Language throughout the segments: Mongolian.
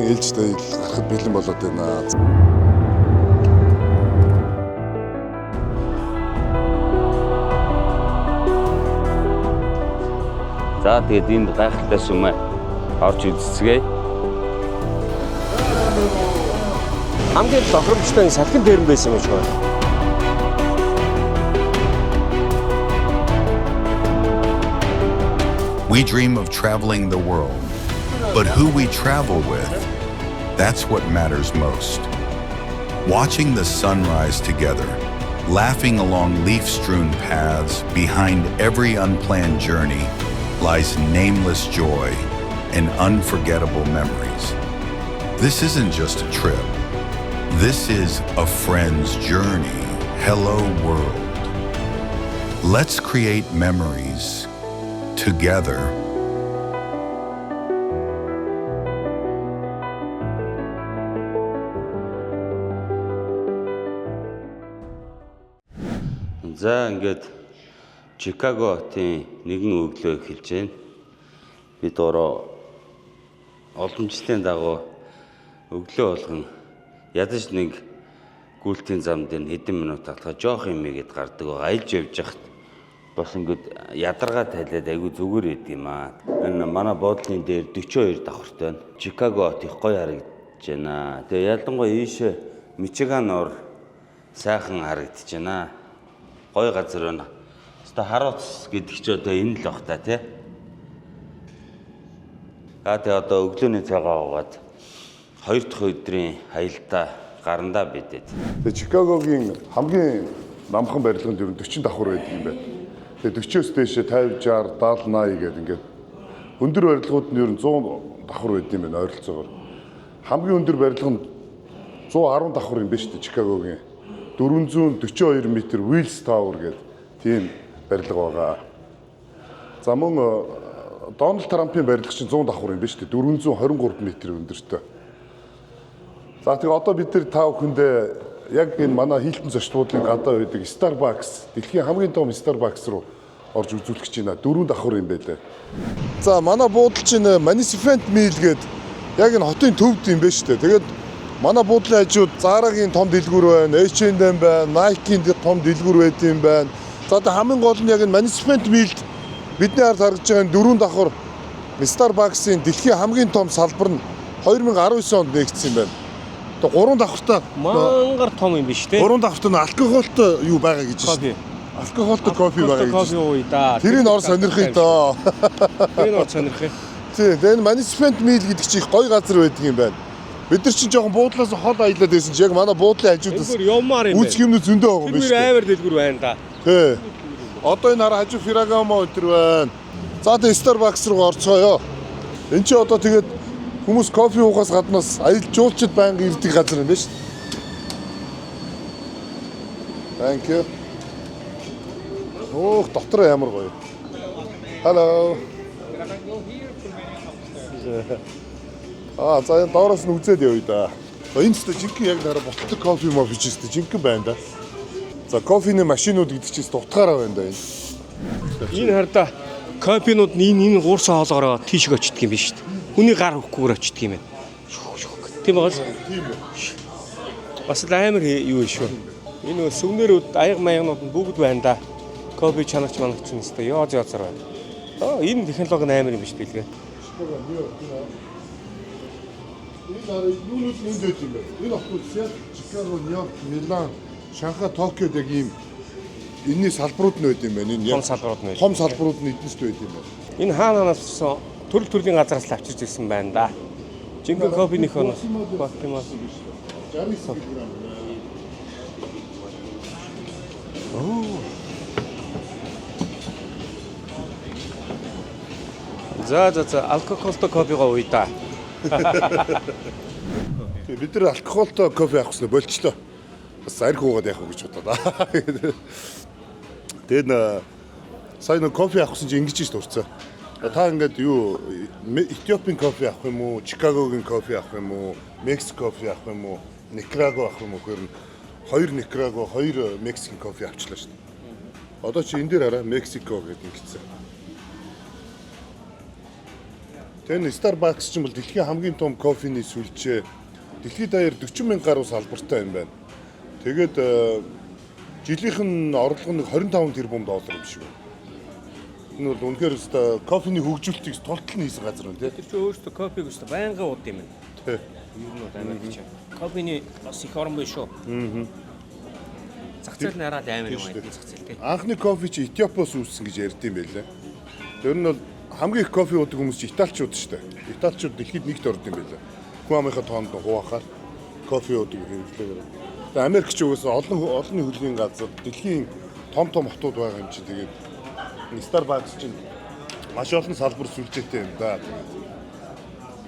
Монголын ээлжтэй гарахад бэлэн болоод байна. За тэгээд энд гайхалтай сүмээ орж үзцгээе. Хамгийн тохиромжтой салхин дээр байсан юм шиг байна. We dream of traveling the world, but who we travel with, that's what matters most. Watching the sunrise together, laughing along leaf-strewn paths, behind every unplanned journey lies nameless joy and unforgettable memories. This isn't just a trip. This is a friend's journey. Hello world. Let's create memories together. За ингээд Чикаготын нэгэн өглөө эхэлж байна. Бид өөрөө олон жилийн дагуу өглөө болгон ядаж нэг гүйлтийн зам дээр хэдэн минут татгаа жоох юм гээд гардаг байгаа. Аялж явж хахад бас ингээд ядаргаа тайлаад айгүй зүгээр байд юм аа. Энэ манай буудлын дээр 42 давхартай байна. Чикагот их гоё харагдаж байна. Тэгээ ялангуяа ийшээ Мичиган ор сайхан харагдаж байна. Гоё газар байна. Хэвээ харуус гэдэг чи одоо энэ л бах та тий. Тэгээ одоо өглөөний цагаа угаад 2 дахь өдрийн аялдаа гарандаа бидэд. Тэгээ Чикагогийн хамгийн намхан барилганд ер нь 40 давхар байдаг юм байна. Тэгээ 40-оос дээшээ 50, 60, 70, 80 гэдэг ингээд өндөр барилгууд нь ер нь 100 давхар байдаг юм байна ойролцоогоор. Хамгийн өндөр барилга нь 110 давхар юм байна шүү дээ Чикагогийн. 442 м Wills Tower гэдэг тийм барилга байгаа. За мөн Дональд Трампын барилга чинь 100 давхар юм байна шүү дээ 423 м өндөртэй. За тэгээ одоо бид нар та бүхэндээ яг энэ манай Хилтон зочдлын гадаа байдаг Starbucks, дэлхийн хамгийн том Starbucks руу орж үзүүлэх гэж байна. 4 давхар юм байлаа. За манай буудлын чинь Management Mill гэдэг яг энэ хотын төвд юм байна шүү дээ. Тэгээд манай буудлын хажууд Zara-гийн том дэлгүүр байна, H&M байна, Nike-ийн том дэлгүүр байт юм байна. За одоо хамгийн гол нь яг энэ Management Mill-д бидний харж харагдж байгаа 4 давхар Starbucks-ийн дэлхийн хамгийн том салбар нь 2019 онд нэгдсэн юм байна. 3 давхартай Мангар том юм биш үү? 3 давхартай алкоголтой юу байгаа гэж байна. Алкоголтой кофе байгаа гэж. Кофе ууя да. Тэрийг ор сонирхъя доо. Тэрийг ор сонирхъя. Тийм, энэ Management Mill гэдэг чинь их гоё газар байдаг юм байна. Бид нар чинь жоохон буудлаас хол аялаад байсан чинь яг манай буудлын хажуудаас Юмар юм байна. үүсэх юмнууд зөндөө байгаа юм байна. Тэр амар дэлгүр байна да. Тий. Одоо энэ хараа хажуу Ferragamo өнтер байна. За тэгээ Starbucks руу орцгоё. Энд чи одоо тэгээд хүмүүс кофе уугаас гаднаас аялал жуулчид байнга ирдэг газар юм байна шүү дээ. Thank you. Оох, дотор ямар гоё. Hello. За энэ доороос нь үзээд явъя да. Энэ ч жинхэнэ яг нараа боттой кофе мофи ч гэсэн жинхэнэ байна да. За кофений машинууд гэдэг чинь дутгаараа байна да энэ. Энэ хараа кофенууд энэ уурсан хоолоогоо тийшг очдөг юм биш үү? Хүний гар хөхгүйгээр очдөг юм байна. Тийм байгаас. Тийм үү. Бас л амар юу шүү. Энэ сүмнэрүүд аяг маягнууд нь бүгд байна да. Кофе чанагч манагч нь өстой ёо зөөр байна. Энэ технологи амар юм биш билгээ. Энэ юунууд энд дэд юм бэ? Энэ автобус Чикаго, Нью-Йорк, Милан, Шанхай, Токиод яг ийм энэний салбарууд нь байд юм байна. Энэ Том салбарууд нь. Том салбарууд нь эднэст байд юм байна. Энэ хаанаас төрөл төрлийн газараас л авчирч ирсэн байна да. Жинхэнэ кофений хонос. Кофе мас. 60 кг. За алкоголтой кофего ууя да. Бид нар алкоголтой кофе авах гэсэн болчлоо. Бас арх уугаад явах гэж бодлоо. Тэгээд сайн кофе авахсан чинь ингэж шүү дээ. Та ингээд юу Этиопийн кофе авах юм уу, Чикагогийн кофе авах юм уу, Мексик кофе авах юм уу, Никарагуа авах юм уу гэхээр 2 Никарагуа, 2 Мексикийн кофе авчлаа шүү дээ. Одоо чи энэ дээр хараа Мексико гэдэг ингэсэн. Тэгээ Starbucks ч юм бол дэлхийн хамгийн том кофений сүлжээ. Дэлхийд даяар 40 мянган гаруй салбартай юм байна. Тэгээд жилийнх нь орлого нь 25 тэрбум доллар юм шиг байна. Энэ бол үнэхээр өстой кофений хөгжүүлэлтийг тултал нь хийсэн газар байна тий. Тэр чинь өөрөөсөө кофег өстой байнга ууд юм байна. Тий. Ер нь бол Америк чинь. Кофений бас их орн биш шүү. Зах зээл нь араад амар юм байна зах зээл тий. Анхны кофе чи Этиопиос үүссэн гэж ярьдсан байлаа. Тэр нь бол хамгийн их кофе уудаг хүмүүс чи италичууд шүү дээ. Италичууд дэлхийд нэгт орд юм байлаа. Хүн амынхаа тоонд хуваахаар кофе уудаг хэрэглэдэг. Тэгээ Америк ч угаасаа олонний хөлийн газар дэлхийн том хотууд байгаа юм чи тэгээд Starbucks чинь маш олон салбар сүлжээтэй юм да.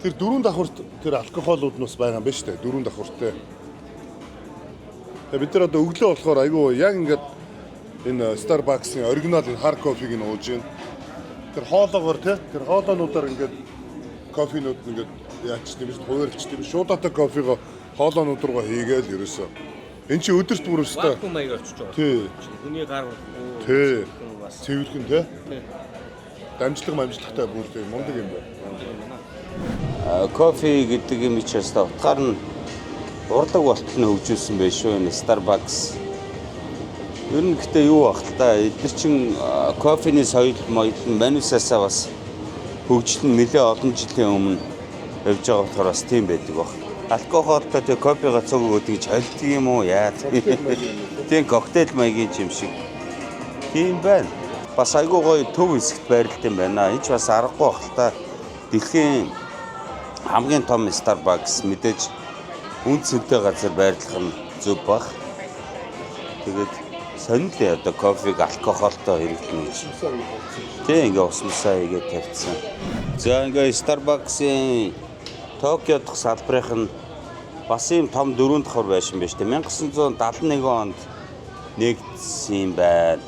Тэр дөрөв давхурт тэр алкоголууд нь бас байгаа юм байна шүү дээ. Дөрөв давхуртай. Тэгээ бид нар одоо өглөө болохоор айгүй яг ингээд энэ Starbucks-ийн оригинал энэ hard coffee-г нь ууж байна. Тэр хоолоогоор тий тэр хоолоонуудаар ингээд кофенууд ингээд яачдаг юм шүү дээ. Хуваарлцдаг юм. Шуудатай кофего хоолоонууд руугаа хийгээл ерөөсөө. Энд чи өдөрт бүр өстой. Вакуум маягаар очиж байгаа. Тий. Хүний гар Тий. Цэвэрхэн тий. Дамжлагтай бүр тий мундаг юм байна. Кофе гэдэг юм ичээс утгаар нь урлаг болтол нь хөгжүүлсэн байх шүү энэ Starbucks. Ер нь гэхдээ юу баг л та эдгээр чин кофений соёл моёлн манусаасаа бас хөгжил нь нэлээд олон жилийн өмнө явж байгаа болохоор бас тийм байдаг баг. Алкоголтой тэг кофега цог өгöd гэж холддог юм уу яа. Тийм коктейл маягийн юм шиг. Тийм байна. Бас айгүй гоё төв хэсэгт байрлалт юм байна. Энд ч бас аргагүй баг л та дэлхийн хамгийн том Starbucks мэдээж үн цэнтэй газар байрлах нь зөв баг. Тэгээд сонир л одоо кофег алкоголтой хэрэглэнэ гэж. Тийм ингээ усмсаа игээд тавьчихсан. За ингээ Starbucks-ийн Токио дахь салбарынх нь бас ийм том 4 давхар байшин байна шүү дээ. 1971 онд нэгдсэн юм байна.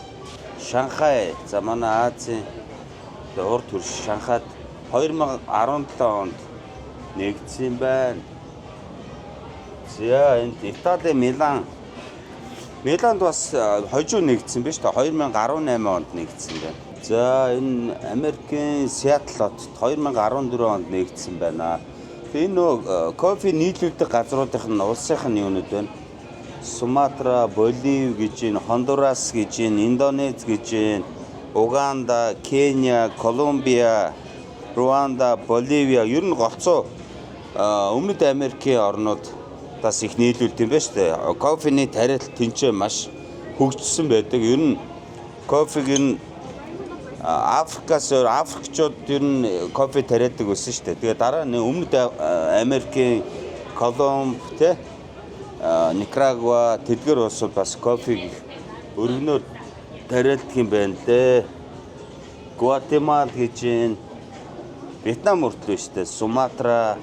Шанхай за манай Азийн урд төрш Шанхайд 2017 онд нэгдсэн юм байна. За энэ Итали Миланд бас хожуу нэгдсэн биз дээ 2018 онд нэгдсэн байна. За энэ Америкийн Сиэтл хотод 2014 онд нэгдсэн байна. Энэ нөө кофе нийлүүлдэг газруудынх нь улсынх нь юунууд байна. Суматра, Боливи гэж байна, Хондурас гэж байна, Индонез гэж байна, Уганда, Кения, Колумбия, Руанда, Боливия ер нь голцоо Өмнөд Америкийн орнуудаас их нийлүүлдэг юм байна шүү дээ. Кофений тариалт тэнцээ маш хөгжсөн байдаг. Ер нь кофег нь Африкчууд ер нь кофе тариадаг байсан шүү дээ. Тэгээ дараа нь Өмнөд Америкийн Колумб те Никарагуа тэдгээр улсууд бас кофег өргөнөөр тариалдаг юм байна лээ. Гватемала гэж байна. Вьетнам хүртэл шүү дээ. Суматра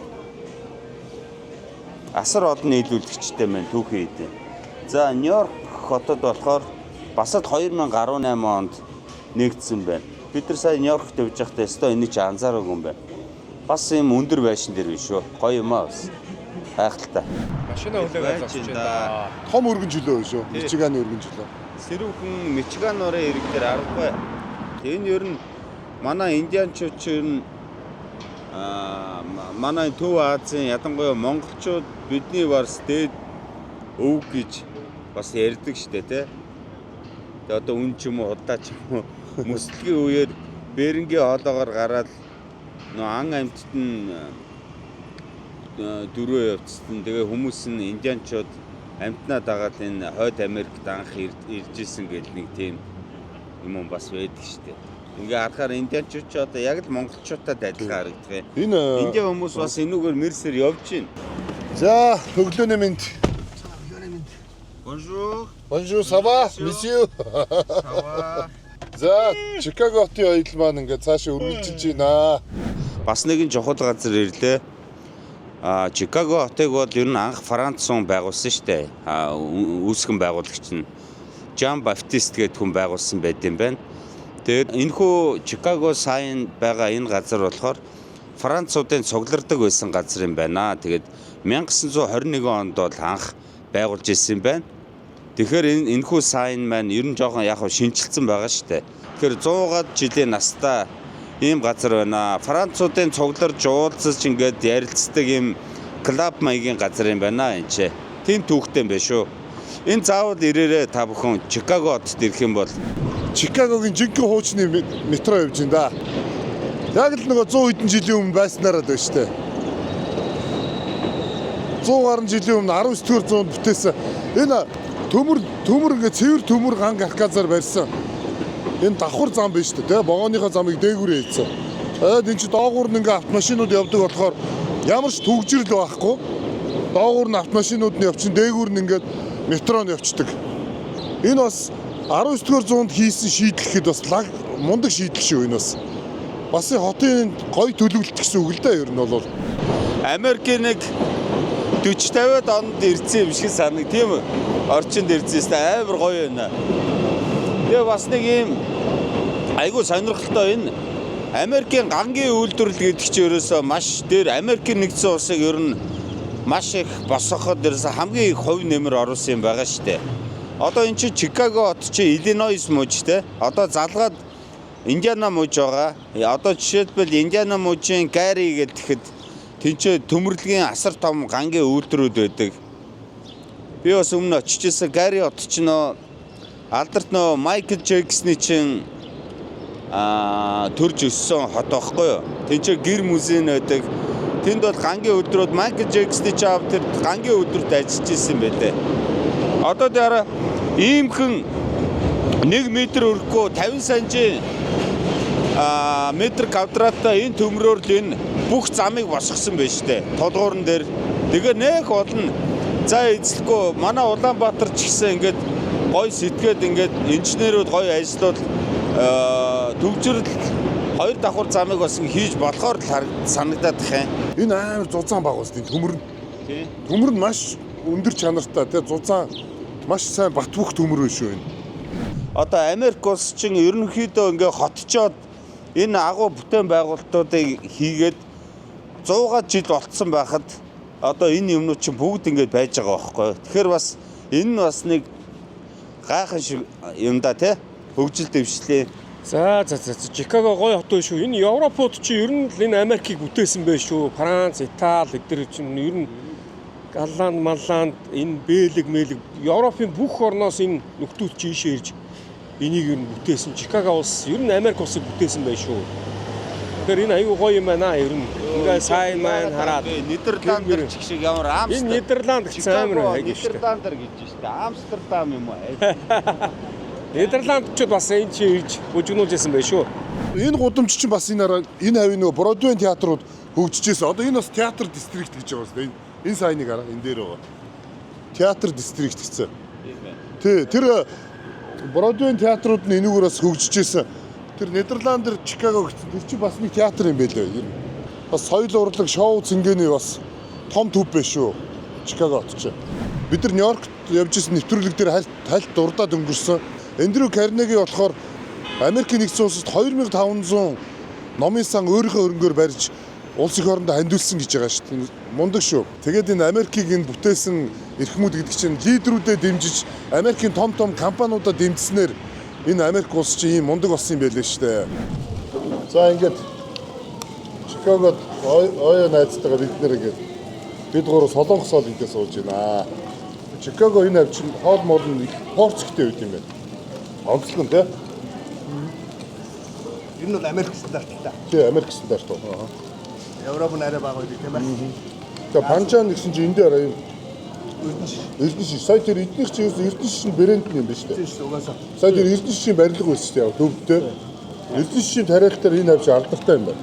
асар олон нийлүүлэгчтэй байна түүхий хэдэ. За Нью-Йорк хотод болохоор бас 2018 онд нэгдсэн байна. Бид нар сая Нью-Йоркт явж байхдаа өстой энэ чи анзаараагүй юм байна. Бас юм өндөр байшин дээр биш шүү. Гоё юм аа бас. Хайхалтай. Машина хүлээгээд зогсож байна. Том өргөн жилөө шүү. Мичиганы өргөн жилөө. Сэрүүхэн Мичиган орон ирэг дээр аргагүй. Энэ ер нь манай индианчууд ч ер нь манай Төв Азийн ядангуяа монголчууд бидний барс дээд өв гэж бас ярьдаг штэ тий. Тэгээ одоо үн ч юм уу удаа ч юм уу мөслөгийн үеэр Берингийн хоолоогоор гараад нөө ан амьтад нь дөрөв явцсан. Тэгээ хүмүүс нь индианчууд амьтнаа дагаад энэ Хойд Америкт анх ирж исэн гэл нэг тийм юм бас байдаг штэ. Ингээ харахаар индианчууд ч одоо яг л монголчуудад адилхан харагддаг юм. Энэ Индиа хүмүүс бас энүүгээр мэрсээр явж байна. за өглөөний мэнд. Bonjour. Bonjour, ça va? Monsieur. Ça va. За Чикаго хотын аялал маань ингээд цаашаа үргэлжилж байна. Бас нэгэн чухал газар ирлээ. Чикаго хотыг бол ер нь анх Франц хүн байгуулсан шүү дээ. Үүсгэн байгуулагч нь Жан Баптист гэдэг хүн байгуулсан байт юм байна. Тэгээд энэхүү Чикаго сайн байгаа энэ газар болохоор Француудын цуглардаг байсан газар юм байна. Тэгээд 1921 онд бол анх байгуулж ирсэн юм байна. Тэгэхээр энэхүү сайн маань ер нь жоохон яг шинжилсэн байгаа шүү дээ. Тэгэхээр 100-аад жилийн настай ийм газар байна. Француудын цугларж уулзаж ингээд ярилцдаг ийм клуб маягийн газар юм байна энэ ч. Тийм түүхтэй юм байна шүү. Энэ заавал ирээрээ та бүхэн Чикаго хотод ирэх юм бол Чикагогийн жинхэнэ хуучны метро явж байна да. Яг л нөгөө 100 хэдэн жилийн өмнө байснараа байна шүү дээ. 100 гаруй жилийн өмнө 19-р зуунд бүтээсэн. Энэ төмөр ингээ цэвэр төмөр ганг арказаар барьсан. Энэ давхар зам биш үү те? Вагоныхоо замыг дээгүүрээ хийсэн. Энэ чи доогуур нь ингээ автомашинууд явдаг болохоор ямар ч түгжирэл байхгүй. Доогуур нь автомашинууд нь явчин, дээгүүр нь ингээ метро нь явцдаг. Энэ бас 19-р зуунд хийсэн шийдэл гэхэд бас мундаг шийдэл шүү энэ бас. Бас хотын гой төлөвлөлт гэсэн үг л да ер нь бол. Америкийн нэг 40-50-аад онд ирсэн юм шиг санаг тийм үү? Орчинд ирсэн амар гоё байна. Тэгээ бас нэг юм айгүй сонирхолтой энэ Америкийн гангийн үйлдвэрлэл гэдэг чинь ерөөсөө маш дээр Америкийн нэгдсэн улсыг ер нь маш их босгоход ерөөсөө хамгийн их хувь нэмэр оруулсан юм байгаа шүү дээ. Одоо эн чинь Чикаго хот чи Иллинойс мужи те. Одоо залгаад Индиана мужи байгаа. Одоо жишээлбэл Индиана мужийн Гари гэхэд тэнцээ төмөрлөгийн асар том гангийн үйлдвэрүүд байдаг. Би бас өмнө очижсэн Гари хот ч нөө алдарт нөө Майкл Джексоны чин төрж өссөн хот байхгүй юу? Тэнцээ гэр музейн байдаг. Тэнд бол гангийн өдрүүд Майкл Джексоны чав тэр гангийн өдрөд ажиллаж исэн байлээ. Одоо дээр иймхэн 1 метр өрөхгүй 50 санжийн метр квадраттай энэ төмрөөр л энэ бүх замыг босгосон байж тээ. Толгуурн дээр тэгээ нэх олон за эзлэхгүй манай Улаанбаатар ч гэсэн ингээд гой сэтгээд ингээд инженерүүд гой ажиллаад төвчрөл 2 давхар замыг бас хийж болохоор л санагдаад тах юм. Энэ амар зузаан баг ус тийм төмөр нь. Төмөр нь маш өндөр чанартай тий зузаан маш сайн бат бөх төмөр шүү энэ. Одоо Америк улс чинь ерөнхийдөө ингээ хотчоод энэ агуу бүтээн байгуулалтуудыг хийгээд 100-аад жил болцсон байхад одоо энэ юмнууд чинь бүгд ингээд байж байгаа байхгүй. Тэгэхээр бас энэ нь бас нэг гайхах шиг юм да тий хөгжил дэвшлээ. За Чикаго гоё хот шүү. Энэ Европод чи ер нь энэ Америкийг бүтээсэн байх шүү. Франц, Итали эдгээр чинь ер нь Голланд, Малланд, энэ Бэлэг, Европын бүх орноос энэ нөхдүүд чи ийшээ ирж энийг ер нь бүтээсэн. Чикаго улс ер нь Америк улсыг бүтээсэн байх шүү. Тэгэхээр энэ аюу гоё юм байна ер нь. Ингээ сайн маань хараад Нидерланд ч шиг ямар Амстердам. Энэ Нидерланд гэх амар хайг шүү. Нидерландэр гэж штэ. Амстердам юм уу? Нидерландчууд бас энэ чи ирж бүжгнүүлжсэн байх шүү. Энэ гудамж чинь бас энэ хавийн нөгөө Бродвей театрууд хөгжижсэн. Одоо энэ бас театр дистрикт гэж байгаа юм. Энэ сайныг хараа энэ дээр байгаа. Театр дистрикт гэсэн. Тий, тэр Бродвей театрууд нь энүүгээр бас хөгжижсэн. Тэр Нидерландэр Чикаго гэсэн тэр чинь бас нэг театр юм байлээ. Бас соёл урлаг, шоу цэнгэний бас том төв биш шүү. Чикаго хот чинь. Бид нар Нью-Йоркт явж исэн нэвтрүүлэг дээр хальт дурдаад өнгөрсөн. Эндрю Карнеги болохоор Америкийн нэгдсэн улсад 2500 номын сан өөрийнхөө хөрөнгөөр барьж улс их орондоо хандуулсан гэж байгаа шүү дээ. Мундаг шүү. Тэгээд энэ Америкийг энэ бүтээсэн эрхмүүд гэдэг чинь лидерүүдэд дэмжиж Америкийн том компаниудаа дэмжснээр энэ Америк улс чинь ийм мундаг болсон юм байлээ шүү дээ. За ингээд Чикагод оё найзтайгаа бид нэр ингээд бид гурав солонгос ол ингээд сууж байна. Чикаго энэ авчин хоол моол нь порцгтэй байт юм байна. Онцлог нь тий. Энэ бол Америк стандарттай. Тий, Америк стандарт. Европ нь арай бага байдаг тийм ээ. Тэгээ Панчан гэсэн чинь энэ дээр Эрдэнэшин. Сая тэр эднийх чинь Эрдэнэшин брэнд юм байна шүү дээ. Тийм шүү угаасаа. Сая тэр Эрдэнэшин барилга байсан шүү дээ. Төвдөө. Эрдэнэшин тариалтаар энэ авч алдартай юм байна.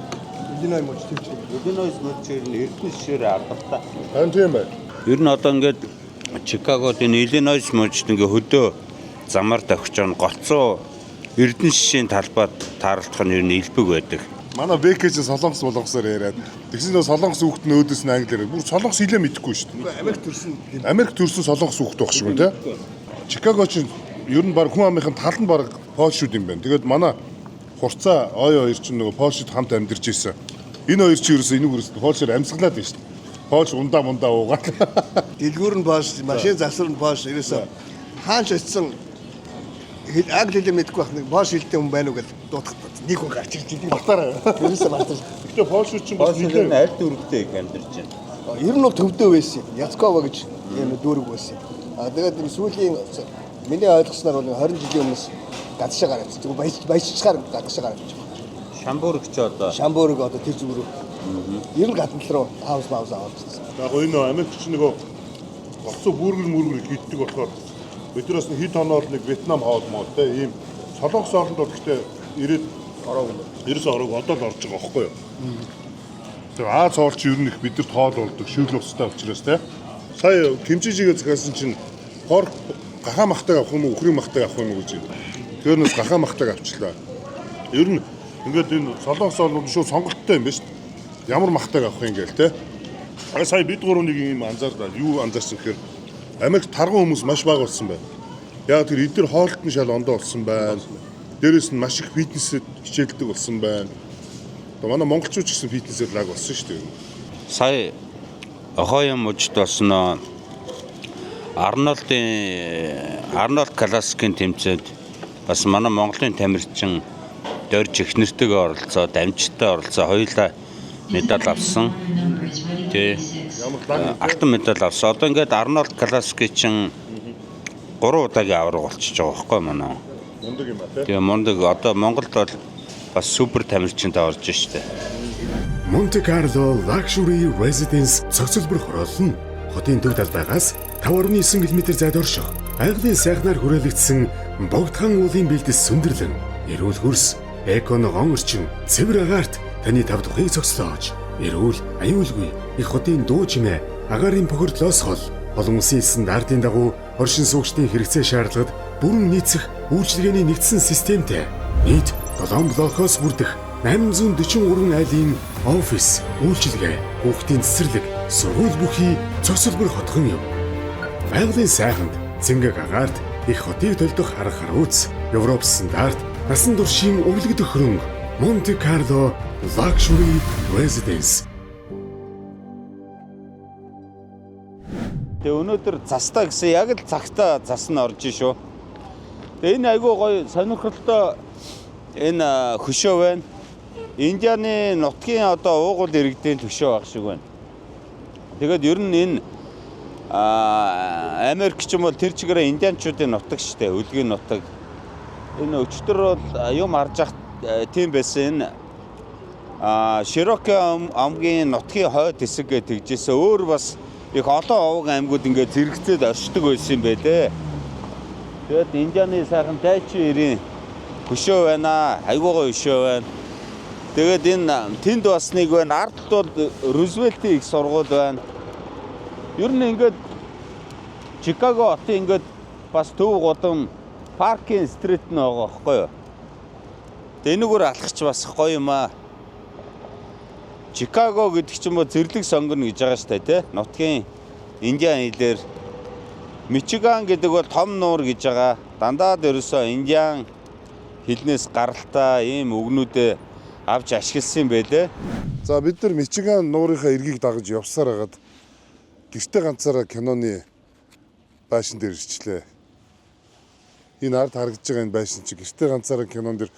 Иллинойс мужи тийм шүү. Иллинойс мужир нь Эрдэнэшээр алдартай. Харин тийм байна. Ер нь одоо ингээд Чикагод энэ Иллинойс мужид ингээ хөдөө замаар давхиж байгаа голцоо Эрдэнэшийн талбайд таарлах нь ер нь илбэг байдаг. Манай Бэкэж солонгосоор яриад. Тэгсэн нь солонгос хүүхэд нь өөдөөс нь англиар. Бүр солонгос хэлээ мэдэхгүй шүү дээ. Америк төрсэн солонгос хүүхэд байх шиг байна тий. Чикаго чинь ер нь баг хүн амынхын тал нь баг Польшууд юм байна. Тэгээд манай хурцаа ой хоёр чинь нөгөө Польшид хамт амьдарч ирсэн. Энэ хоёр чинь ерөөсөө энүүгээрс Польшоор амьсгалаад байна шүү дээ. Польш ундаа уугаад. Дэлгүүр нь Польш, машин засвар нь Польш ерөөсөө хаач очсон англи хэлээ мэдгүй байх нэг Польш хэлтэй хүн байна уу гэж дуудах. Нэг хүн гарч ирж идэг батараа. Тэрээс мартаж. Гэтэ Польш чинь бас нэлээд аль дүүрэгтэй амьдарч байна. Ер нь бол төвдөө байсан. Яцкова гэж юм дүүрэг байсан. Тэгээд энэ сүүлийн миний ойлгосноор бол 20 жилийн өмнөөс гадшаа гараад зүгээр баяжчгаар гадшаа гараад байна. Шамбург ч одоо Шамбург одоо тэр зүг рүү. Ер нь гадна руу хаус аваад ирсэн. яг энэ Америкч нөгөө голцоо бүргэр хийддэг болохоор биднээс нэг хэд хоноод нэг Вьетнам хоол моо те ийм солонгос орнд бол гэхдээ 90 орог одоо л орж байгаа байхгүй юу. Тэгээ Аз хоол чи ер нь их бидэрт хоол болдог шүүл устай учраас те. Сая кимчижигээ захиасан чинь хор гахаа махтаг авах юм уу өхрийн махтаг авах юм уу гэж. Тэр нэс гахаа махтаг авчлаа. Ер нь ингээд энэ солонгос бол шууд сонголттой юм ба шүү дээ. Ямар махтаг авах юм гээл те. Сая бид гурав нэг юм анзаарлаа. Юу анзаарсан гэхээр Америк тарган хүмүүс маш бага болсон байна. Яг тэр эдгээр хоолт нь шал ондоо болсон байна. Дээрээс нь маш их фитнесэд хичээлдэг болсон байна. Одоо манай монголчууд ч гэсэн фитнесэд лаг болсон шүү дээ. сая Ohio мужид болсон Арнольд Классикийн тэмцээнд бас манай Монголын тамирчин дөрж их нэртэйгээ оролцоод амжилттай оролцоо хоёулаа медаль авсан. Тэ алтан медаль авсан. Одоо ингээд Арнольд Классикийн чинь 3 удаагийн авраг болчихж байгаа байхгүй манай. Мундаг юм ба те. Тэгээ мундаг одоо Монголд бол бас супер тамирчинтай орж штэ. Monte Carlo Luxury Residence цогцлбор хороол нь хотын төв талбайгаас 5.9 км зайд орших. Айглын сайхнаар хүрээлэгдсэн богдхан уулын бэлдэс сүндэрлэн, эрүүл хөрс, эконогон орчин, цэвэр агаарт таны тав тухыг цогцлоож, эрүүл, аюулгүй их хотын дуу чимээ, агаарын бохирдлоос хол, олон улсын стандартын дагуу оршин суугчдын хэрэгцээ шаардлагад бүрэн нийцэх үйлчилгээний нэгдсэн системтэй нийт 7 блокоос бүрдэх 843 айлын офис, үйлчилгээ, хүүхдийн цэцэрлэг, сургууль бүхий цогцлбор хотхон юм. Байгалийн сайханд цэнгэг агаарт их хотыг төлдөх арга харууц, Европ стандарт насан туршийн өвлөгдөх хөрөнгө Monte Carlo Luxury Residence. Тэгээ өнөөдөр цастаа гэсэн яг л цагтаа цас нь орж шүү. Тэгээ энэ айгүй гоё сонирхолтой энэ хөшөө байна. Индианы нутгийн одоо уугуул иргэдийн төшөө баг шиг байна. Тэгээд ер нь энэ Америк ч юм бол тэр чигээрээ индианчуудын нутаг штэ, өлгийн нутаг. Энэ өчтөр бол юм харж ах тийм байсан. Энэ Широки аймгийн нутгийн хойд хэсэг тэгжээсээ өөр бас их олон овог аймагуд ингээд зэрэгцээд оршдог байсан юм байлээ. Тэгээд Индианы сайхан дайчин ирийн хөшөө байна. Айгуу гоё хөшөө байна. Тэгээд энэ тэнд бас нэг байна. Ард бол Рузвельтийн их сургууль байна. Ер нь ингээд Чикаго хотын ингээд бас төв гудам паркинг стрит нь байгаа байхгүй юу? Тэгээд энэгээр алхач бас гоё юм аа. Чикаго гэдэг чинь зэрлэг сонгоно гэж байгаа штэ тий. Нутгийн индиан хэлээр Мичиган гэдэг бол том нуур гэж байгаа. Дандаа ерөөсөө индиан хэлнээс гаралтай ийм үгнүүдээ авч ашигласан юм байлээ. За бид нар Мичиган нуурынхаа эргийг дагаж явсаар хагаад гэртээ ганцаараа киноны байшин дээр ирчлээ. Энэ ард харагдаж байгаа энэ байшин чи гэртээ ганцаараа кинон дээр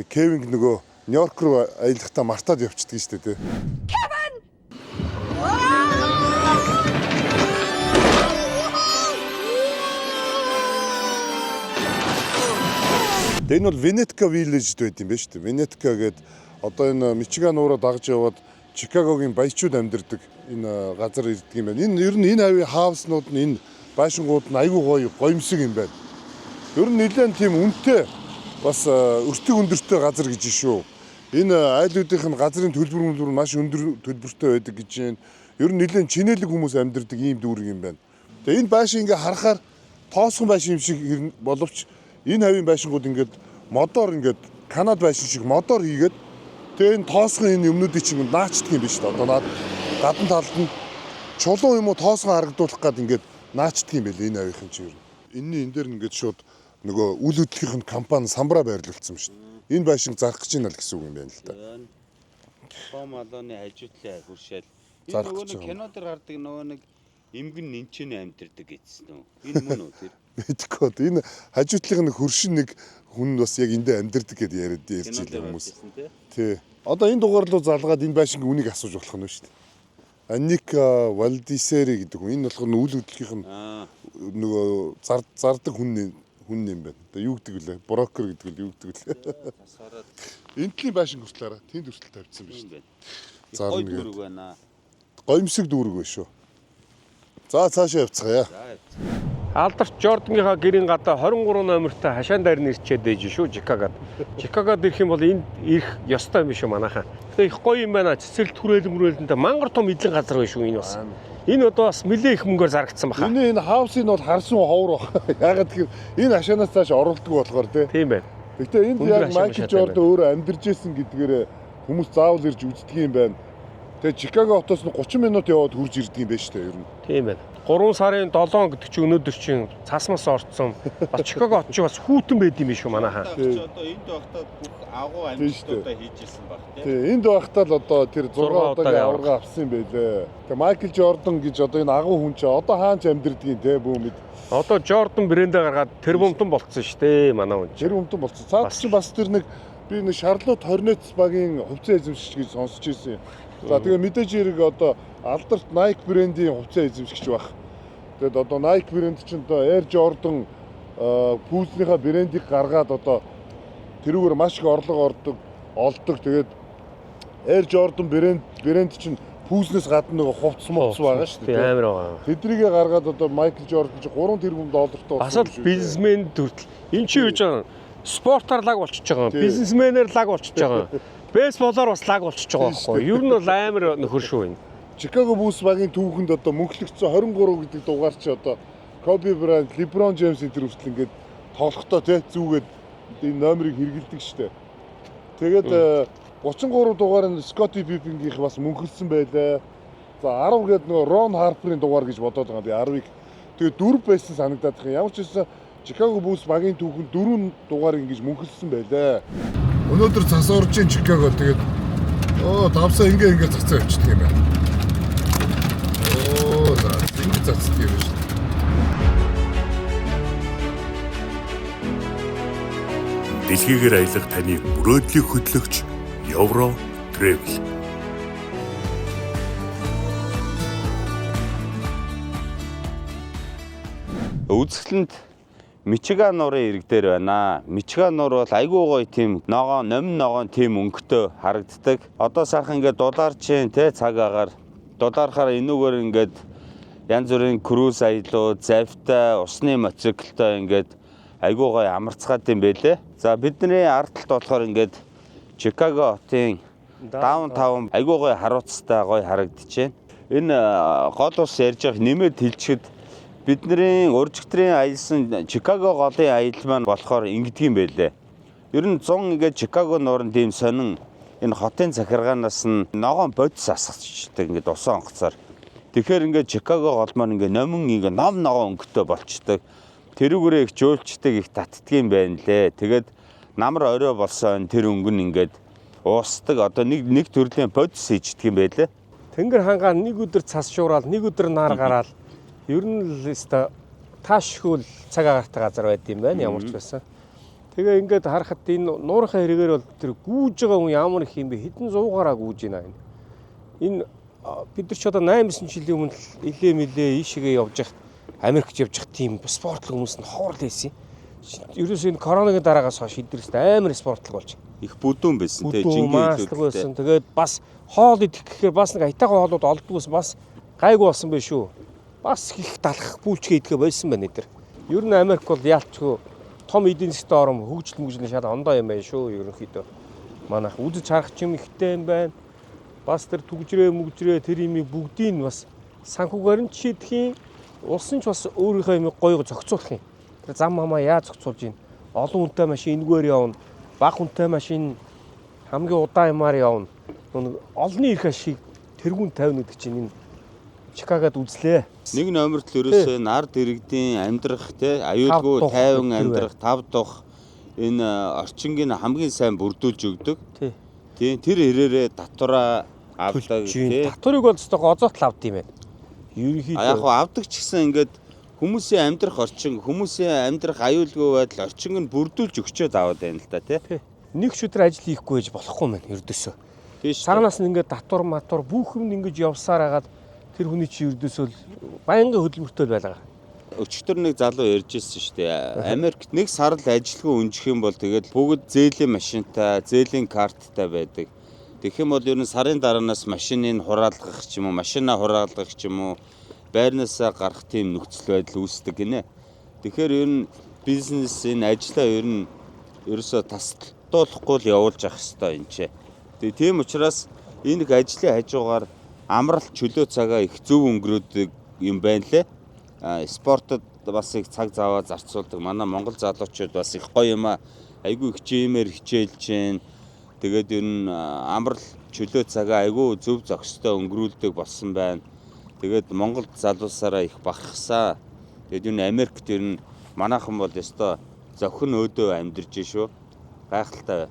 нэг Кевин нөгөө Нью-Йорк руу аялахдаа мартаад явчихдаг шүү дээ. Тэгээ энэ бол Венетка Village байт юм байна шүү дээ. Венетка гэдэг одоо энэ Мичиган нуураа дагаж яваад Чикагогийн баячууд амьдардаг энэ газар ирдэг юм байна. Энэ ер нь энэ хавийн хауснууд нь энэ байшингууд нь айгүй гоёмсог юм байна. Ер нь нэлээд тийм үнэтэй бас өртөг өндөртэй газар гэж шүү. Энэ айлуудынх нь газрын төлбөр маш өндөр төлбөртэй байдаг гэж байна. Ер нь нэлээд чинэлэг хүмүүс амьдардаг ийм дүүрэг юм байна. Тэгээ энэ байшин ингээ харахаар тоосхон байшин юм шиг боловч энэ хавийн байшингууд ингээд модоор ингээд Канад байшин шиг модоор хийгээд тэгээ энэ тоосхон энэ юмнуудыг чинь наачдаг юм биш үү? Одоо наад гадна талд нь чулуун юм уу тоосхон харагдуулах гээд ингээд наачдаг юм байл энэ хавийнхан чи ер. Энэ дээр ингээд шууд нөгөө үл хөдлөлийн компани самбараа байрлуулсан шүү дээ. Энэ байшин зарах гэж байна л гэсэн үг юм байна л да. Том алууны хажуутлаа хүршээл. Энэ Зарах нөгөө гэж нэг байгаа. кино дээр гардаг нөгөө нэг эмгэн нэнчэний амьдэрдэг гэсэн үү? Энэ мөн үү тэр? Мэдгүй одоо энэ хажуутлын хөршин нэг хүн бас яг эндээ амьдэрдэг гэдээ яриад ярьж илээ хүмүүс. Тий. Одоо энэ дугаар руу залгаад энэ байшингийн үнийг асууж болох нь шүү дээ. Анника Валдисери гэдэг хүн. Энэ болохоор үйл хөдлөлийн нөгөө зардаг хүн юм байна. Одоо юу гэдэг вүлээ? Брокер гэдэг үл юу гэдэг вүлээ? Энтлийн байшин хүртэл араа тэнд хүртэл тавьчихсан байна шүү дээ. Гой дүүрэг байна. Гомсог дүүрэг байна шүү. За цаашаа явцгаая. Алдарч Жордангийнхаа гэрийн гадаа 23 номертай хашаан дайрны ирчээд байж шүү Чикагод. Чикагод ирэх юм бол энд ирэх ёстой юм шүү манайхаа. Тэгээ их гоё юм байна. Цэцэрлэг түрээлэнтэй мангар том эдлэн газар байна шүү энэ бас. Энэ одоо бас нэлээ их мөнгөөр зарагдсан баха. Энэ хаусыг бол харсан ховор баг. Ягаад гэхээр энэ хашаанаас цааш оролдог болохоор тийм байна. Гэтэ энд яг Майкл Жордан өөрөө амьдарч ирсэн гэдгээр хүмүүс заавал ирж үздэг юм байна. Тэгээ Чикаго хотоос нь 30 минут яваад хурж ирдэг юм байна шүү дээ ер нь. Тийм байна. 3 сарын 7 гэдэг чинь өнөөдөр чинь цасмаас орцсон. Бас Чикаго хот чинь бас хүүтэн байд юм биш үү манайхаа. Одоо энд байхдаа бүх агуу амжилтуудаа хийж ирсэн баг тийм. Тий, энд байхдаа л одоо тэр 6 удаагийн аварга авсан юм байлээ. Тэгээ Майкл Жордан гэж одоо энэ агуу хүн чинь одоо хаанч амьдэрдгийг те бүү мэд. Одоо Жордан брэндээ гаргаад тэрбумтан болцсон шүү дээ манай хүн. Тэрбумтан болцсон. Цаад чинь бас тэр нэг би нэг Шарлот Хорнетс багийн хувьцаа эзэмшигч гэж сонсч ирсэн. За тэгээ мэдээж хэрэг одоо алдарт Nike брендийн хувьцаа эзэмшигч баг. Тэгээд одоо Nike брэнд чинь одоо Air Jordan пүүснийхаа брендийг гаргаад одоо тэрүүгээр маш их орлого олдог. Тэгээд Air Jordan брэнд чинь пүүснээс гадна нэг хувцс мовц байгаа шүү дээ. Амар байгаа. Тэдрийгээ гаргаад одоо Michael Jordan чинь 3 тэрбум доллартай бас л бизнесмен төртөл. Энд чи юу жаа спортоор лаг болчихж байгаа. Бизнесмэнээр лаг болчихж байгаа. Бейсболоор бас лаг болчихж байгаа байхгүй. Ер нь бол амар нөхөр шүү энэ. Chicago Bulls багийн түүхэнд одоо мөнхлөгдсөн 23 гэдэг дугаар чи одоо Kobe Bryant, LeBron James энэ хүртэл ингээд тоглохдоо тий зүүгээд энэ номерыг хэрэгэлдэг штэ. Тэгээд 33 дугаар нь Scottie Pippen-ийнх бас мөнхөлсөн байлаа. За 10 гээд нөгөө Ron Harper-ийн дугаар гэж бодоод байгаа би 10-ыг. Тэгээд 4 байсан санагдаад байна. Ямар ч байсан Chicago Bulls багийн түүхэнд 4 дугаар ингэж мөнхөлсөн байлаа. Өнөөдөр цас оржийн Chicago тэгээд давсаа ингээ цацаа явчихдаг юм байна. За ингэ цацдаг юм шүү. Дэлхийгээр аялах таны мөрөөдлийг хөтлөгч Euro Travel. Үзэсгэлэнт Мичиган нуурын ирэг дээр байна. Мичиган нуур бол айгүй гоё тийм номин ногоон тийм өнгөтэй харагддаг. Одоо сайхан ингээд дулаарчин те цаг агаар дулаархаар энүүгээр ингээд янз бүрийн круиз аялууд, завтай, усны мотоциклтай ингээд айгүй гоё амарцгаад юм байлээ. За бидний ард талд болохоор ингээд Чикаго хотын даунтаун айгүй гоё харуулцтай гоё харагдчихээн. Энэ гол ус ярьж байгаа нэмээд хэлчихэд бидний уржигтрийн аялсан Чикаго голын аялал маань болохоор ингэдэг юм байлээ. Ер нь 100 ингээд Чикаго нуурын тийм сонин энэ хотын захиргаанаас нь ногоон бодис асгацдаг ингээд усан онгоцоор. Тэгэхээр ингээд Чикаго гол маань ингээд номин ингээд ном ногоон өнгөтэй болчдөг. Тэрүүгээрээ их жөөлчдөг их татдаг юм байна лээ. Тэгээд намар орой болсон тэр өнгө нь ингээд уусдаг. Одоо нэг төрлийн бодис хийждэг юм байлээ. Тэнгэр хангаа нэг өдөр цас шуураад нэг өдөр нар гараад ер нь л өстой таашгүй цаг агаартай газар байд юм байна ямар ч байсан. Тэгээ ингээд харахад энэ нуурынхаа хэрэгээр бол тэр гүүж байгаа хүн ямар их юм бэ? Хэдэн 100-аараа гүүж байна. Энэ бид нар ч одоо 8-9 жилийн өмнө илээ мэлээ ийшээгээ явж хахад Америкт явж хахад тийм спортлог хүмүүс нь ховор лээсэн. Ерөөс энэ коронавигийн дараагаас хойш эдгэрст амар спортлог болж их бүдүүн байсан те жинхэнэ хэлбэлтэй. Тэгээд бас хоол идэх гэхээр бас нэг аятайхан хоолууд олддгоос бас гайгүй болсон байх шүү. Бас их далах пүүлчгээ идэхэ болсон байна эдэр. Ер нь Америк бол яалтчгүй том эдийн засгийн орн хөгжил шал ондоо юм байна шүү ерөнхийдөө. Манайх үзэж харах ч юм ихтэй юм байна. Бас тэр түгжрээ тэр имийг бүгдийг бас санхүүгээр нь шийдэхийн улсын ч бас өөрийнхөө имийг гоё зохицуулах юм. Тэр зам хамаа яаж зохицуулж ийн? Олон хүнтэй машин энэгээр явна. Бага хүнтэй машин хамгийн удаан юмар явна. Олонний эрх ашиг тэргүүн тавина гэдэг чинь энэ Чикагод үзлээ. Нэг номерт л ерөөсөө нар дэрэгдийн амьдрах те аюулгүй тайван амьдрах тав дух энэ орчингийн хамгийн сайн бүрдүүлж өгдөг. Тийм тэр хэрээрээ татвараа авдаг тийм. Татварыг бол зөвхөн гозоотл авд юм байна. Ерөнхийдөө яг хаа авдаг ч гэсэн ингээд хүмүүсийн амьдрах орчин, хүмүүсийн амьдрах аюулгүй байдал орчинг нь бүрдүүлж өгчөөд аваад байна л да тий. Нэг ч өдөр ажил хийхгүй байж болохгүй мэн ердөөсөө. Тийш. Цаанаас нь ингээд татвар матвар бүх юм ингэж явсаар хагаад тэр хүний чи ердөөсөө баянгийн хөдөлмөртэй байлаа. Өчтөр нэг залуу ярьж ирсэн шүү дээ. Америкт нэг сар л ажилгүй унжих юм бол тэгээд бүгд зээлийн машинтай, зээлийн карттай байдаг. Тэгэх юм бол ер нь сарын дараанаас машиныг хураалгах ч юм уу, машинаа хураалгах ч юм уу, байрнаасаа гарах тийм нөхцөл байдал үүсдэг гинэ. Тэгэхээр ер нь бизнес энэ ажлаа ер нь ерөөсөө тасдуулахгүй л явуулж явах хэрэгтэй юм чи. Тэгээ тийм учраас энэ их ажлын хажуугаар амралт чөлөө цагаа их зөв өнгөрөөдөг юм байна лээ. Спортод бас их цаг зав зарцуулдаг. Манай монгол залуучууд бас их гоё юм аа. Айгүй хичээмээр хичээлж जैन. Тэгээд ер нь амрал чөлөө цагаа айгүй зөв зохистой өнгөрүүлдэг болсон байна. Тэгээд монгол залуусаараа их багахсаа. Тэгээд ер нь Америкт ер нь манайхан бол ёстой зохин өөдөө амьдарч шүү. Гайхалтай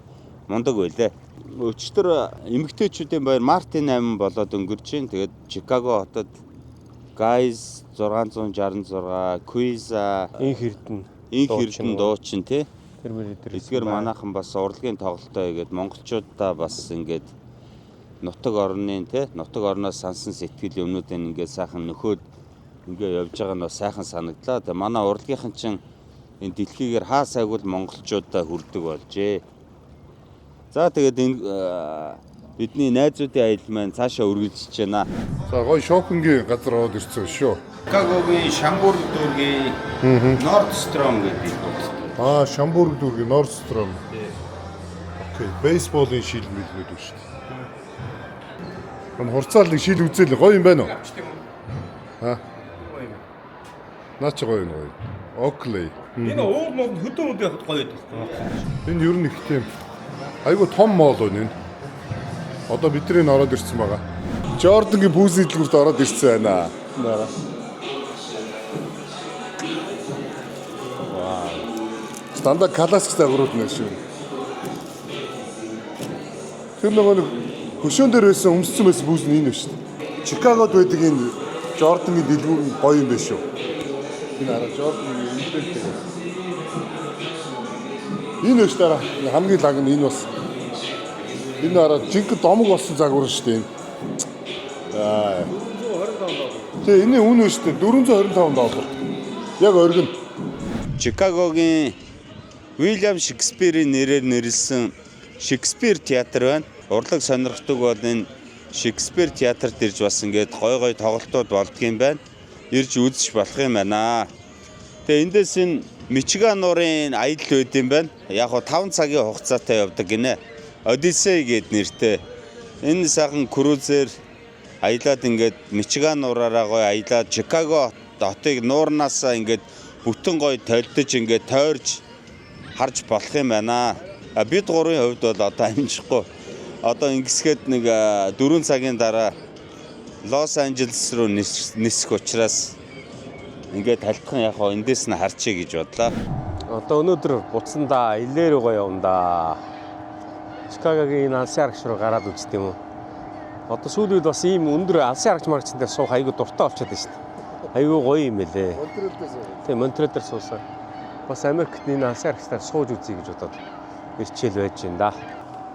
мундаг байлаа. Өчтөр эмэгтэйчүүдийн баяр Мартин 8 болоод өнгөрч जैन. Тэгээд Чикаго хотод Guys 666, Quiza, Инх Эрдэнэ дуучин тий. Эдгээр манайхан бас урлагийн тоглолтоо хийгээд монголчуудаа бас ингээд нутаг орны тий, нутаг орноос сансан сэтгэл юмнуудыг ингээд сайхан нөхөөд ингээд явж байгаа нь бас сайхан санагдлаа. Тэгээ манай урлагийнхан чинь энэ дэлхийгээр хаа сайгуул монголчуудаа хүрдэг болжээ. За тэгээд энэ бидний найзуудын аялал маань цаашаа үргэлжлэж байна. За гоё шопингийн газар ороод ирсэн шүү. Чикагогийн Шамбург дүүргийн Нордстром гэдэг юм. Шамбург дүүргийн Нордстром. Окей, бейсболын шил мэлнүүд үү шүү дээ. Хурцаалын шил үзэл гоё юм байна уу? Наа чи гоё юм. Оклей. Энэ уур мод хөдөөнүүд яхад гоё байдаг. Энэ ер нь их тийм айгу том моол байна энэ. Одоо бидний ороод ирсэн байгаа. Jordan-гийн пүүсийн дэлгүүрт ороод ирсэн байна. Вау. Стандарт классик загварууд нэ шүү. Тэр нэг хөшөөн дээр байсан өмссөн байсан пүүс нь энэ шүү дээ. Чикагод байдаг энэ Jordan-гийн дэлгүүр нь гоё юм байна шүү. Энэ араа Jordan-гийн импринт. Энэ шүү дээ. Хамгийн лаг нь энэ бас. Энэ араа жинхэнэ домог болсон загвар шүү дээ. Тэгээ энэ үн шүү дээ. $425. Яг оргин. Чикагогийн Уильям Шекспирийн нэрээр нэрлсэн Шекспир театр байна. Урлаг сонирхдаг бол энэ Шекспир театрт ирж бас ингээд гой тоглолтууд болдгийм байна. Ирж үзэж болох юм байна. Тэгээ эндээс энэ Мичиган нуурын аялал байд юм байна. Яг го 5 цагийн хугацаатай явдаг гинэ. Одиссей гэд нэртэй. Энэ сайхан крузер аялаад ингээд Мичиган нуураараа гоё аялаад Чикаго хотыг нуурнаасаа ингээд бүтэн гоё толдож ингээд тойрж харж болох юм байна. Бид гурвын хувьд бол одоо амжихгүй. Одоо ингэсгээд нэг 4 цагийн дараа Лос Анжелес руу нисэх учраас ингээд талтхан яг хоо эндээс нь харчээ гэж бодлоо. Одоо өнөөдөр буцсандаа илээ рүү явна да. Чикагогийн алсын аргач руу гараад үзт юм уу? Одоо сүүлийн үед бас ийм өндөр алсын аргач маргачтай суух айгүй дуртай болчиход байна шүү дээ. Айгүй гоё юм байлээ. Тийм Монтрел дээр суусан. Бас Америкт энэ алсын аргачтай сууж үзье гэж бодоод ирчээл байж байна да.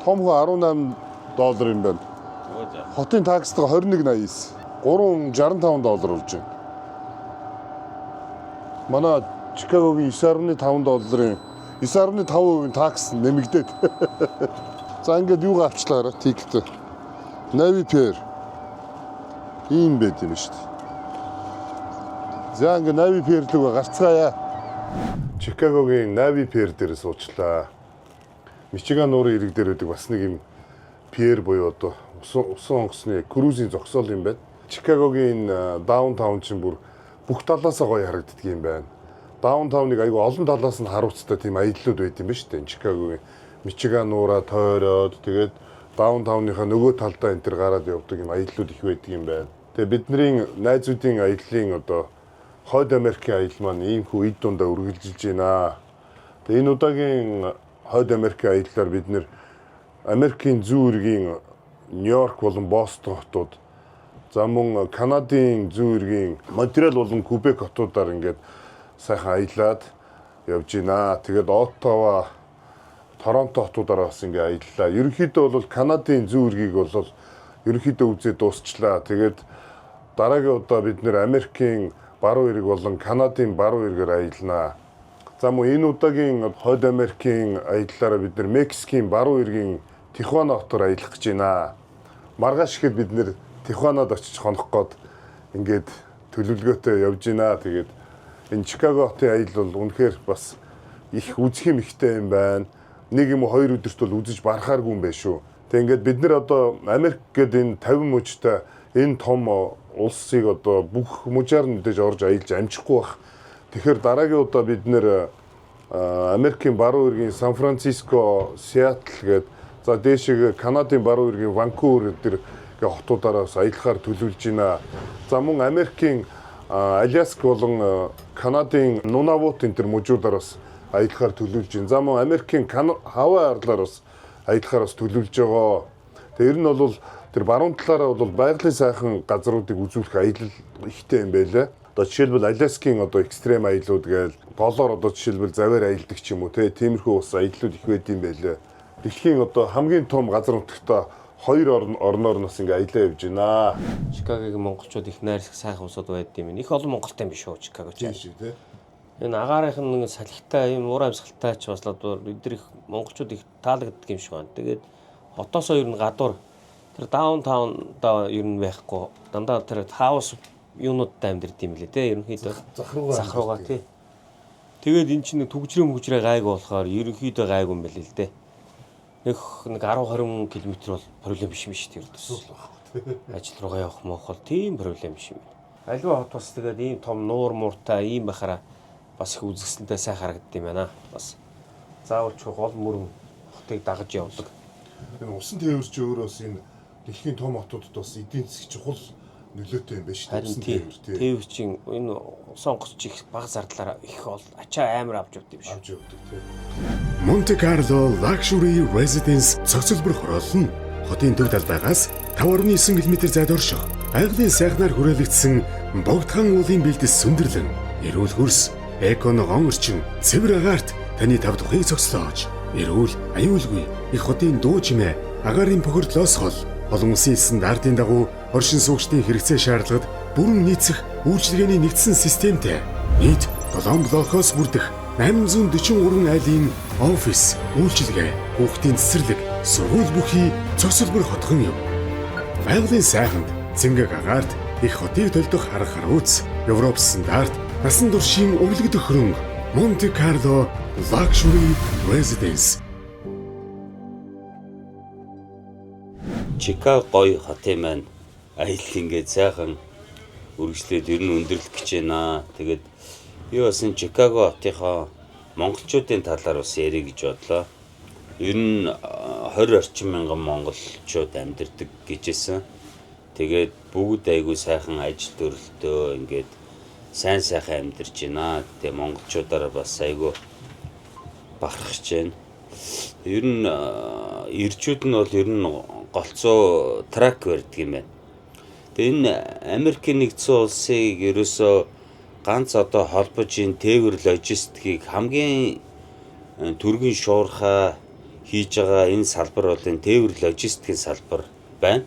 Том хөө $18 юм байна. Хотын такстайгаа $21.89. $365 болж байна. Манай Чикагогийн $9.5-ын 9.5% такс нэмэгдээд. За ингээд юу авчлаараа тикет. Navy Pier. Ийм байт юм шүү дээ. За ингээд Navy Pier рүү гарцгаая. Чикагогийн Navy Pier дээр суучлаа. Мичиган нуурын ирэг дээр байдаг бас нэг юм pier буюу одоо усан онгоцны крузийн зогсоол юм байна. Чикагогийн даунтаун чинь бүх талаас гоё харагддаг юм байна. Даунтауныг айгүй олон талаас нь харуулцтай тийм аяллууд байд юм ба шүү дээ. Чикагогийн Мичиган нуураа тойроод тэгээд даунтауныхаа нөгөө талдаа энэ төр гараад явдаг юм аяллууд их байдаг юм байна. Тэгээ бидний найзуудын аяллаа одоо Хойд Америкийн аялал маань ийм хүү эд дундаа үргэлжилж байна. Тэгээ энэ удаагийн Хойд Америкийн аяллаар бид нэр Америкийн зүүн эргийн Нью-Йорк болон Бостон хотууд За мөн Канадын зүүн эргийн Монреал болон Кубек хотуудаар ингээд сайхан аялаад явж байна. Тэгээд Оттава, Торонто хотуудаар бас ингээд аяллаа. Ерөнхийдөө бол Канадын зүүн эргийг бол ерөнхийдөө үзээд дуусчлаа. Тэгээд дараагийн удаа бид нэр Америкийн баруун эрэг болон Канадын баруун эргээр аялнаа. За мөн энэ удаагийн Хойд Америкийн аяллаараа бид нэр Мексикийн баруун эргийн Тихуана хотоор аялах гэж байна. Маргааш ихэд бид нэр Тихуанад очиж хонох гээд ингээд төлөвлөгөөтэй явж байна. Тэгээд энэ Чикаго хотын аялал бол үнэхээр бас их үзэх юм ихтэй юм байна. Нэг юм уу 2 өдөрт бол үзэж барахааргүй юм байна шүү. Тэгээд ингээд бид нэр одоо Америк гэдэг энэ 50 мужтай энэ том улсыг одоо бүх мужаар мэдээж орж аялж амжихгүй бах. Тэгэхээр дараагийн удаа бид нэр Америкийн баруун эргийн Сан Франциско, Сиэтл гээд за дээшээ Канадын баруун эргийн Ванкувер гэдэг хотуудаараас аялахаар төлөвлөж байна. За мөн Америкийн Аляск болон Канадын Нунавут энэ төр мужуудаараас аялахаар төлөвлөж байна. За мөн Америкийн Хавай арлаар бас аялахаар бас төлөвлөж байгаа. Тэр нь бол тэр баруун талаараа бол байгалийн сайхан газруудыг үзүүлэх аялал ихтэй юм байлаа. Одоо жишээлбэл Аляскийн одоо экстрем аяллууд гээл долоор одоо жишээлбэл заваар аялдаг ч юм уу тиймэрхүү бас аяллууд их байд юм байлаа. Дэлхийн одоо хамгийн том газар нутагта 2 орноор нас ингээ аялаа явж байна. Чикагогийн монголчууд их найрсаг сайхан усуд байд юм. Их олон монголтай юм биш үү Чикаго ч. Тийм шүү тий. Энэ агаарынх нь салхитай юм уур амьсгалтай ч бас л бид их монголчууд их таалагддаг юм шиг байна. Тэгээд хотоосоо ер нь гадуур тэр даунтаундаа ер нь байхгүй дандаа тэр хаус юунуудтай амьдэрд юм лээ те ерөнхийдөө захруугаа тий. Тэгээд эн чинь түгжрээ мүгжрээ гайгүй болохоор ерөнхийдөө гайгүй юм байл л дээ. Нэг 10-20 км бол проблем биш юм шүү дээ. Ажил руугаа явах моох бол тийм проблем биш юм. Аливаа хот бас тэгээд ийм том нуур мууртай ийм байхаараа бас их үзэсгэлэнтэй сайн харагддаг юм байна. Бас заавал ч гол мөрөн хотыг дагаж явдаг. Энэ усан тээвэрч өөрөө бас энэ дэлхийн том хотуудад бас эдийн засгийн чухал нөлөөтэй юм байна шүү дээ. Харин тийм тээвэрчин энэ сонгоч их бага зардлаараа их бол ачаа амар авч явдаг юм шүү. Авч явдаг тийм. Monte Carlo Luxury Residence цогцлбор хороол нь хотын төв талбайгаас 5.9 км зайд орших. Айглын сайхнаар хүрээлэгдсэн богдхан уулын бэлдэс сүндэрлэн, эрүүл хөрс, эконогон орчин, цэвэр агаарт таны тав тухыг цогцлоож, эрүүл, аюулгүй их хотын дуу чимээ, агаарын бохирдлоос хол олон улсын стандартын дагуу оршин суугчдын хэрэгцээ шаардлагад бүрэн нийцэх үйлчилгээний нэгдсэн системтэй нийт 7 блокоос бүрдэх 843 айлын офис, үйлчилгээ, хүүхдийн цэцэрлэг, сургууль бүхий цогцлбор хотхон юм. Байгалийн сайханд цэнгэг агаарт их хотыг төлдөх арга харууц, Европ стандарт насан туршийн өвлөгдөх хөрөнгө Monte Carlo Luxury Residence. Чикаго гоё хотын маань аялал ингээд сайхан үргэлжлээд ер нь өндөрлөх гэж байна. Тэгээд би бас энэ Чикаго хотынхоо монголчуудын талаар бас ярих гэж бодлоо. Ер нь 20 орчим мянган монголчууд амьдардаг гэжсэн. Тэгээд бүгд айгүй сайхан ажил төрөлтөө ингээд сайн сайхан амьдарч байна. Тэгээ монголчуудаараа бас айгүй бахархаж байна. Ер нь ирчүүд нь бол ер нь голцоо трак барьдаг юм байна. Тэгээ энэ Америкийн нэгдсэн улсыг ерөөсөө ганц одоо холбож ин тээвэр логистикийг хамгийн түргэн шуурхаа хийж байгаа энэ салбар бол энэ тээвэр логистикийн салбар байна.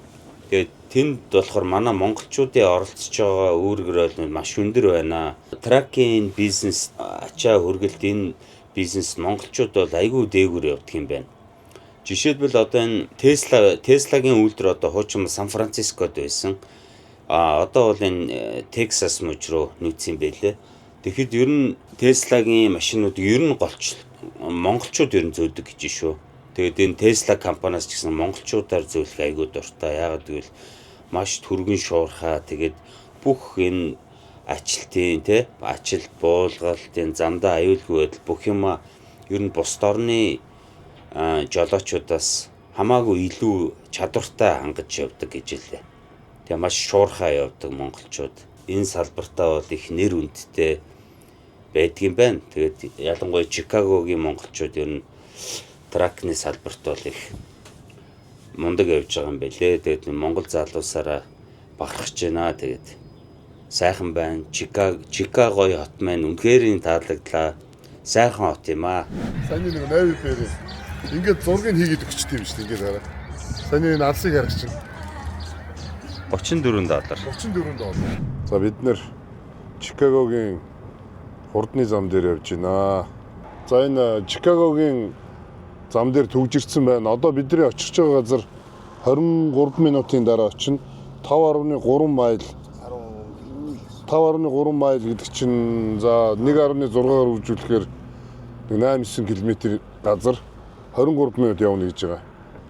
Тэгээд тэнд болохоор манай монголчуудын оролцож байгаа үүрэг бол маш өндөр байна. Тракийн бизнес ачаа хүргэлт энэ бизнес монголчууд бол айгүй дээгүүр явдаг юм байна. Жишээлбэл одоо энэ Tesla-гийн үйлдвэр одоо хуучин Сан Францискод байсан. Одоо бол энэ Texas мужи руу нүүцсэн байлээ. Тэгэхэд ер нь Tesla-гийн машинууд ер нь монголчууд ер нь зөөдөг гэж шүү. Тэгээд энэ Tesla компаниас ч гэсэн монголчуудаар зөөлөх айгүй дуртай. Яагаад гэвэл маш түргэн шуурхаа тэгээд бүх энэ ажилтын ажил буулгалтын замдаа аюулгүй байдал бүх юм ер нь бусд орны жолоочудаас хамаагүй илүү чадвартай хангаж явдаг гэж хэлээ. Тэгээ маш шуурхаа явдаг монголчууд. Энэ салбартаа бол их нэр хүндтэй байдаг юм байна. Тэгээд ялангуяа Чикагогийн монголчууд ер нь тракны салбарт бол их мундаг явж байгаа юм байлээ. Тэгээд Монгол залуусаараа бахархаж байна. Тэгээд сайхан байна. Чикагогийн хот маань үнэхээр таалагдлаа. Сайхан хот юм аа. Саний нэг найр дээр ингээд зургийг хийгээд өгчт юм шүү дээ. Ингээд хараа. Саний энэ алсыг харах чинь 34 доллар. 34 доллар. За бид нэр Чикагогийн хурдны зам дээр явж байна. За энэ Чикагогийн зам дээр төгжирсэн байна. Одоо бидний очиж байгаа газар 23 минутын дараа очино. 5.3 майл 5.3 майл гэдэг чинь за 1.6-аар үржүүлэхээр 8-9 км газар 23 минут явна гэж байгаа.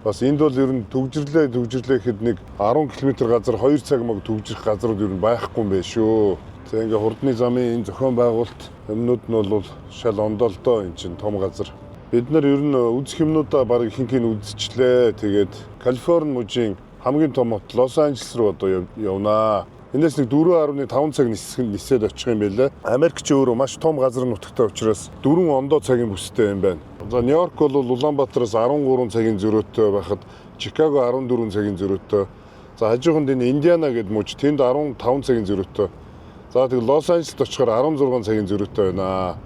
Бас энд бол ер нь төгжрлээ гэхэд нэг 10 км газар 2 цаг мөг төгжрөх газрууд ер нь байхгүй юм байна шүү. За ингээ хурдны замын энэ зохион байгуулалт юмнууд нь бол шал ондолдоо энэ чинь том газар. Бид нар ер нь үзэх юмнуудаа баг ихэнхийг үзчихлээ. Тэгээд Калифорни мужийн хамгийн том хот Лос Анжелес руу одоо явнаа. Энээс нэг 4.5 цаг нисээд очих юм байлаа. Америк ч өөрөө маш том газар нутагтай учраас 4 ондоо цагийн бүстэй юм байна. За Нью-Йорк бол Улаанбаатараас 13 цагийн зөрүүтэй байхад Чикаго 14 цагийн зөрүүтэй. За хажууханд энэ Индиана гэдэг муж тэнд 15 цагийн зөрүүтэй. За тэгээд Лос Анжелест очихоор 16 цагийн зөрүүтэй байна.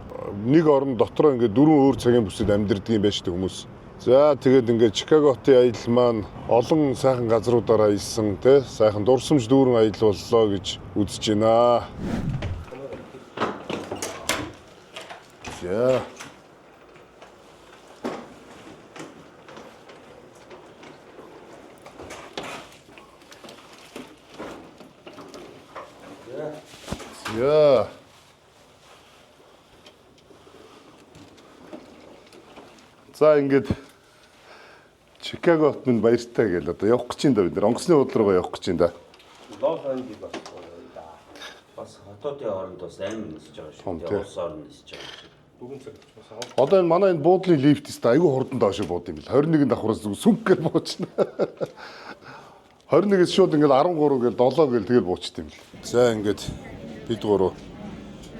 Нэг орон дотроо ингээд 4 өөр цагийн бүсэд амьдардаг юм байна шүү дээ хүмүүс. За тэгээд ингээд Чикаго хотын аялал маань олон сайхан газруудаараа ийсэн тий сайхан дурсамж дүүрэн аялал боллоо гэж үзэж байна. За Я. За ингээд Чикаго хот минь баяртай гэл одоо явах гэж байна да бид нар онгоцны бодлого руу явах гэж байна да. Лос Анжелес бас хотуудын хооронд бас амар нисэж байгаа шүү. Тэгээ улс орн нисэж байгаа. Одоо энэ манай энэ буудлын лифт тест айгүй хурдан доош бууд юм бил. 21-ийн давхраас сүнгээр буучна. 21-ээс шууд ингээд 13 гээл 7 гээл тэгэл буучт юм бил. За ингээд бид гурав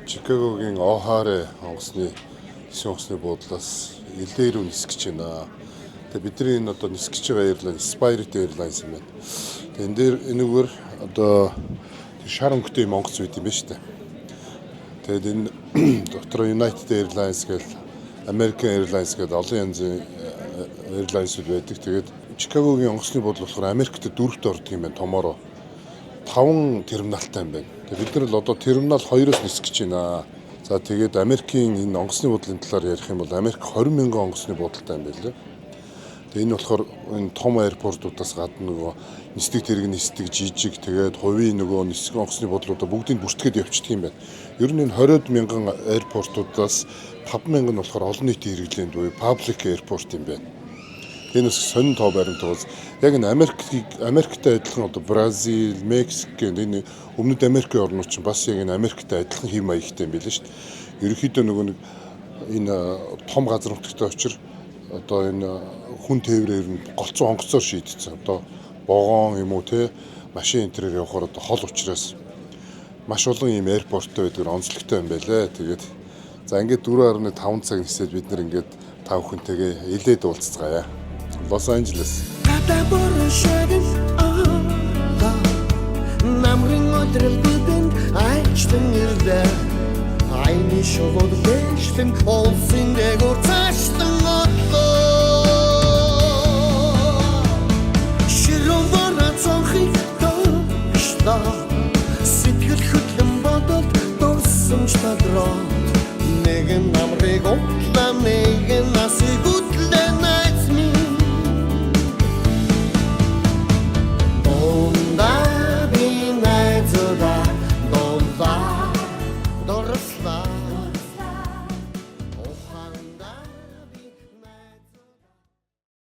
Чикагогийн О'Харе онгоцны буудлаас элдээ рүү нисэх гэж байна. Тэгээ бидний энэ одоо нисэх гэж байгаа airline Spirit Airlines юм байна. Тэгээ энэ дээр энэгээр одоо шар өнгөтэй юм онгоц үйд юм байна шүү дээ. Тэгээд энэ доктор United Airlines гэл American Airlines гэдэг олон янзын airlines-ууд байдаг. Тэгээд Чикагогийн онгоцны буудлал болохоор Америкт 4-т ордог юм байна томороо. 5 терминалтай юм байна. Тэгээд бид нар л одоо терминал 2-оос нисэх гэж байна. За тэгээд Америкийн энэ онгоцны буудлын талаар ярих юм бол Америк 20 мянган онгоцны буудалтай юм байна лээ. Тэгээд энэ болохоор энэ том аэропортуудаас гадна нөгөө нисдэг тэрэг нисдэг жижиг тэгээд хувийн нөгөө нисэх онгоцны буудлуудаа бүгдийг бүртгэхэд явчихдаг юм байна. Ер нь энэ 20 мянган аэропортуудаас 5 мянган нь болохоор олон нийтийн хэрэглээнд буюу public airport юм байна. Энэс сонин тоо баримтаас яг энэ Америктэй адилхан одоо Бразил, Мексик гэх энэ өмнөд Америкийн орнууд чинь бас яг энэ Америктэй адилхан хэм маягтай юм билээ шүү дээ. Ерөнхийдөө нөгөө нэг энэ том газар нутагтай учраас одоо энэ хүн тээврээр нь голцоо онгоцоор шийдсэн. Одоо вагон юм уу те машин энтрээр явахаар одоо хол учраас маш олон ийм аэропорттой байдаг онцлогтой юм байлаа. Тэгээд за ингээд 4.5 цаг нисээд бид нар ингээд тав хүнтэйгээ илээд уулзцгаая. Лос Анжелес. Намрын өдрөл бидэнд айчтэн ирдэ. Айны шогод дэштэн олсын дэгор цаштан